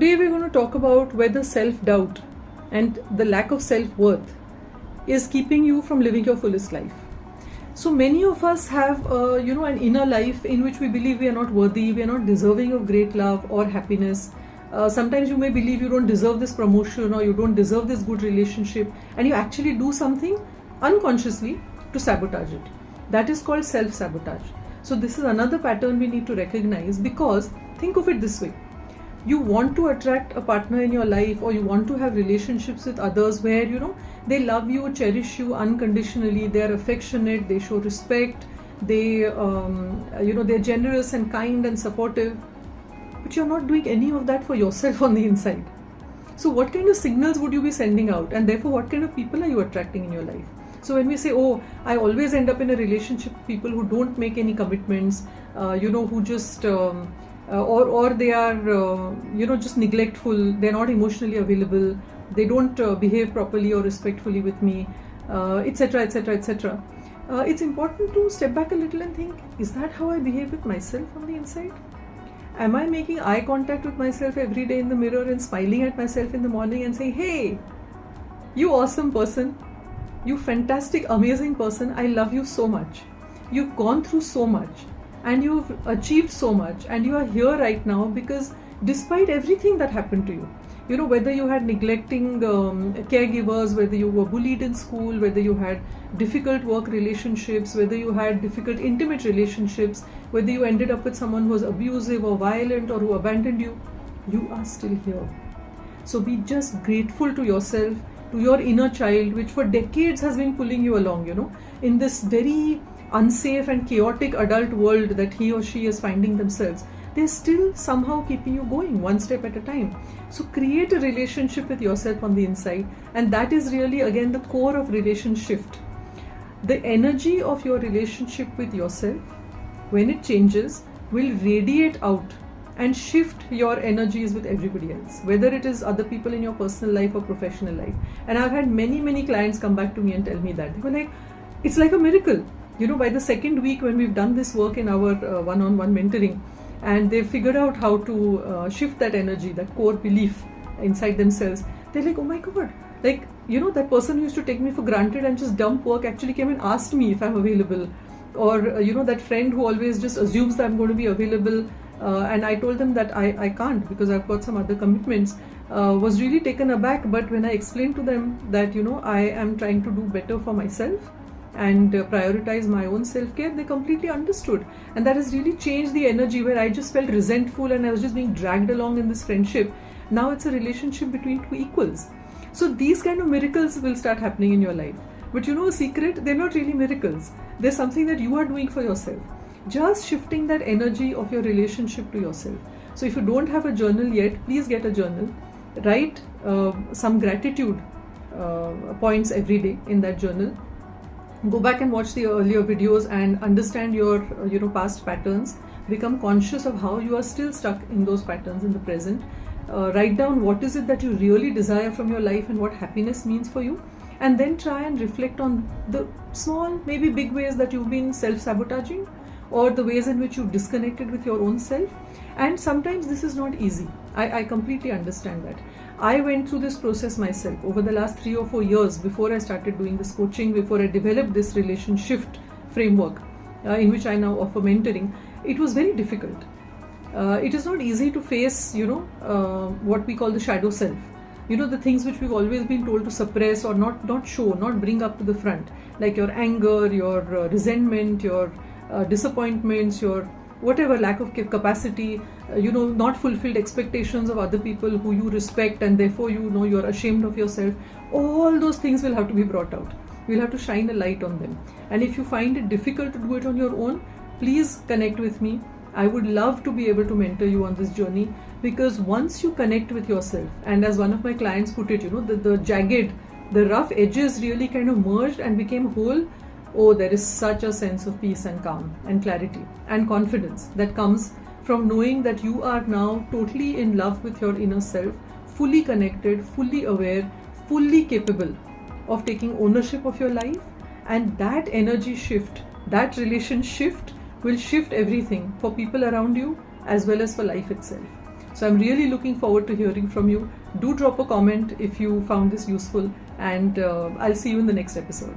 Today we're going to talk about whether self-doubt and the lack of self-worth is keeping you from living your fullest life. So many of us have an inner life in which we believe we are not worthy, we are not deserving of great love or happiness. Sometimes you may believe you don't deserve this promotion or you don't deserve this good relationship, and you actually do something unconsciously to sabotage it. That is called self-sabotage. So this is another pattern we need to recognize, because think of it this way. You want to attract a partner in your life, or you want to have relationships with others where they love you, cherish you unconditionally, they are affectionate, they show respect, they're generous and kind and supportive, but you're not doing any of that for yourself on the inside. So what kind of signals would you be sending out, and therefore what kind of people are you attracting in your life? So when we say, I always end up in a relationship with people who don't make any commitments, who just or they are just neglectful, they're not emotionally available, they don't behave properly or respectfully with me, etc., etc., etc. It's important to step back a little and think, is that how I behave with myself on the inside? Am I making eye contact with myself every day in the mirror and smiling at myself in the morning and saying, hey, you awesome person, you fantastic, amazing person, I love you so much, you've gone through so much, and you've achieved so much, and you are here right now because despite everything that happened to you, whether you had neglecting caregivers, whether you were bullied in school, whether you had difficult work relationships, whether you had difficult intimate relationships, whether you ended up with someone who was abusive or violent or who abandoned you, you are still here. So be just grateful to yourself, to your inner child, which for decades has been pulling you along, in this very unsafe and chaotic adult world that he or she is finding themselves. They're still somehow keeping you going one step at a time. So create a relationship with yourself on the inside, and that is really again the core of relationship shift. The energy of your relationship with yourself, when it changes, will radiate out and shift your energies with everybody else, whether it is other people in your personal life or professional life. And I've had many clients come back to me and tell me that. They were like, it's like a miracle. By the second week when we've done this work in our one-on-one mentoring, and they've figured out how to shift that energy, that core belief inside themselves, they're like, oh my God, that person who used to take me for granted and just dump work actually came and asked me if I'm available. Or, that friend who always just assumes that I'm going to be available, and I told them that I can't because I've got some other commitments, was really taken aback. But when I explained to them that, I am trying to do better for myself and prioritize my own self-care, they completely understood. And that has really changed the energy, where I just felt resentful and I was just being dragged along in this friendship. Now it's a relationship between two equals. So these kind of miracles will start happening in your life. But a secret, they're not really miracles. They're something that you are doing for yourself. Just shifting that energy of your relationship to yourself. So if you don't have a journal yet, please get a journal. Write some gratitude points every day in that journal. Go back and watch the earlier videos and understand your past patterns. Become conscious of how you are still stuck in those patterns in the present. Write down what is it that you really desire from your life and what happiness means for you. And then try and reflect on the small, maybe big ways that you've been self-sabotaging, or the ways in which you've disconnected with your own self. And sometimes this is not easy. I completely understand that. I went through this process myself over the last 3 or 4 years before I started doing this coaching, before I developed this relationship framework in which I now offer mentoring. It was very difficult. It is not easy to face, what we call the shadow self. The things which we've always been told to suppress or not show, not bring up to the front, like your anger, your resentment, your disappointments, your whatever lack of capacity, not fulfilled expectations of other people who you respect, and therefore you're ashamed of yourself. All those things will have to be brought out. We'll have to shine a light on them. And if you find it difficult to do it on your own, please connect with me. I would love to be able to mentor you on this journey, because once you connect with yourself, and as one of my clients put it, the jagged, the rough edges really kind of merged and became whole. There is such a sense of peace and calm and clarity and confidence that comes from knowing that you are now totally in love with your inner self, fully connected, fully aware, fully capable of taking ownership of your life. And that energy shift, that relation shift will shift everything for people around you as well as for life itself. So I'm really looking forward to hearing from you. Do drop a comment if you found this useful, and I'll see you in the next episode.